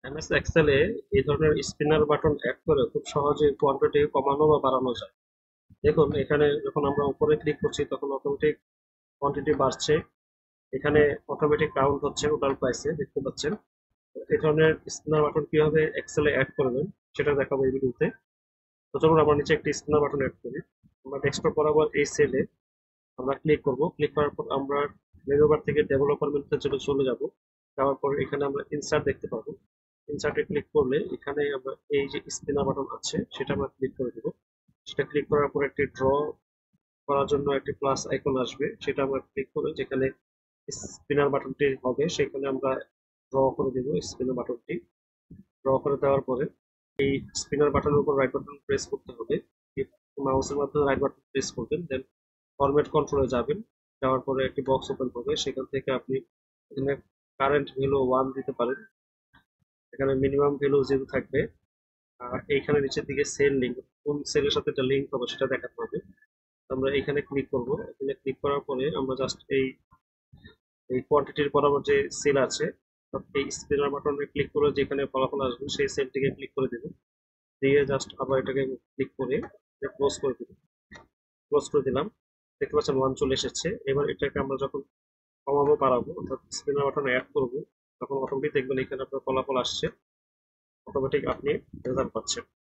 MS এক্সেলে এই ধরনের spinner button add করে খুব সহজে কোয়ান্টিটি কমানো বা বাড়ানো যায়। দেখুন এখানে যখন আমরা উপরে ক্লিক করছি তখন অটোমেটিক কোয়ান্টিটি বাড়ছে। এখানে অটোমেটিক কাউন্ট হচ্ছে টোটাল প্রাইসে দেখতে পাচ্ছেন। এই ধরনের স্পিনার বাটন কিভাবে এক্সেলে অ্যাড করবেন সেটা দেখাবো এই ভিডিওতে। তো চলুন আমরা নিচে একটি স্পিনার বাটন অ্যাড করি। আমরা ডেস্কটপ বরাবর এই সেলে আমরা ক্লিক করব। ক্লিক করার পর আমরা মেনু বার থেকে ডেভেলপার মেনুতে চলে যাব। যাওয়ার পর এখানে আমরা ইনসার্ট দেখতে পাবো। ইনসার্টে ক্লিক করলে এখানে আমরা এই যে স্পিনার বাটন আছে সেটা আমরা ক্লিক করে দেব। সেটা ক্লিক করার পর একটি ড্র করার জন্য একটি প্লাস আইকন আসবে, সেটা আমরা ক্লিক করে যেখানে স্পিনার বাটনটি হবে সেখানে আমরা ড্র করে দেব স্পিনার বাটনটি। ড্র করে দেওয়ার পরে এই স্পিনার বাটনের উপর রাইট বাটন প্রেস করতে হবে। মাউসের মাধ্যমে রাইট বাটন প্রেস করবেন, দেন ফরম্যাট কন্ট্রোলে যাবেন। যাওয়ার পরে একটি বক্স ওপেন হবে, সেখান থেকে আপনি এখানে কারেন্ট ভ্যালু 1 দিতে পারেন। এখানে মিনিমাম ভ্যালু 0 থাকবে। আর এইখানে নিচের দিকে সেল লিঙ্ক, কোন সেলের সাথে এটা লিঙ্ক হবে সেটা দেখাতে হবে। আমরা এখানে ক্লিক করব। এখানে ক্লিক করার পরে আমরা জাস্ট এই এই কোয়ান্টিটির বরাবর যে সেল আছে এই স্পিনার বাটনে ক্লিক করে যেখানে ফলাফল আসবে সেই সেলটিকে ক্লিক করে দেব। দিয়ে জাস্ট আবার এটাকে ক্লিক করে ক্লোজ করে দেব। ক্লোজ করে দিলাম। দেখতে পাচ্ছেন 1 চলে এসেছে। এবার এটাকে আমরা যখন কমাবো বাড়াবো অর্থাৎ স্পিনার বাটন অ্যাড করবো তখন অটোমেটিক দেখবেন এখানে আপনার ফলাফল আসছে। অটোমেটিক আপনি রেজাল্ট পাচ্ছেন।